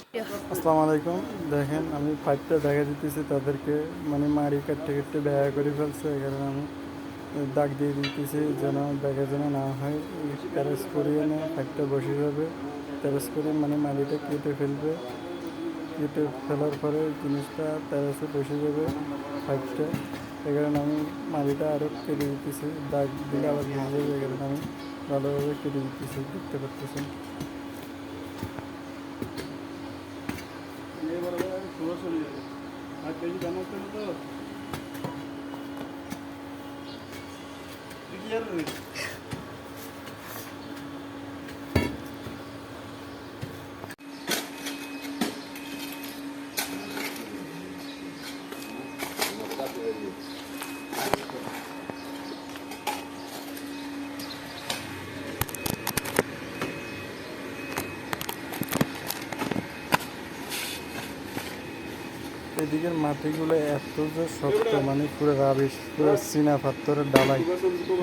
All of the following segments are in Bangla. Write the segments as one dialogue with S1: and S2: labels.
S1: আসসালামু আলাইকুম। দেখেন আমি পাইপটা দেখা দিতেছি তাদেরকে, মানে মাড়ি কাটতে কাটতে ব্যয় করে ফেলছে। এই কারণে আমি দাগ দিয়ে দিতেছি যেন দেখা যেন না হয়। প্যারেস করিয়ে এনে পাইপটা বসে যাবে, প্যারেস করে মানে মাড়িটা কেটে ফেলবে। কেটে ফেলার পরে জিনিসটা প্যারেসে বসে যাবে পাইপটা। এই কারণে আমি মাড়িটা আরও কেটে দিতেছি, দাগ দিলে আবার বসে যাবে। এই কারণে আমি ভালোভাবে কেটে দিতেছি, দেখতে পাচ্তেছেন। এদিকের মাটিগুলো এত যে শক্ত, মানে পুরো রাবিশ, পুরো চীনা পাথরের ডালাই।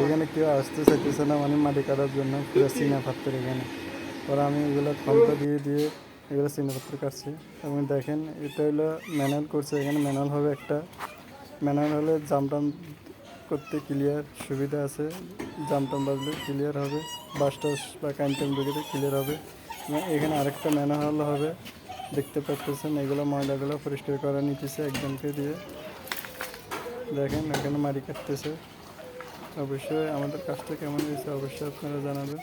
S1: এখানে কেউ আসতে চাইতেছে না, মানে মাটি কাটার জন্য পুরো চীনা পাথর এখানে। পরে আমি এগুলো খন্তা দিয়ে দিয়ে এগুলো চীনা পাথর কাটছি। এবং দেখেন এটা হলো ম্যানুয়াল করছে, এখানে ম্যানুয়াল হবে একটা। ম্যানুয়াল হলে জামটাম করতে ক্লিয়ার সুবিধা আছে, জামটাম বাজলে ক্লিয়ার হবে, বাস টাস বা কাইনটাম ঢুকে ক্লিয়ার হবে। এবং এখানে আরেকটা ম্যানুয়াল হবে, দেখতে পাচ্ছেন। এগুলো ময়লাগুলো পরিষ্কার করে নিতেছে একজনকে দিয়ে। দেখেন এখানে মাটি কাটতেছে। অবশ্যই আমাদের কাজটা কেমন হয়েছে অবশ্যই আপনারা জানাবেন।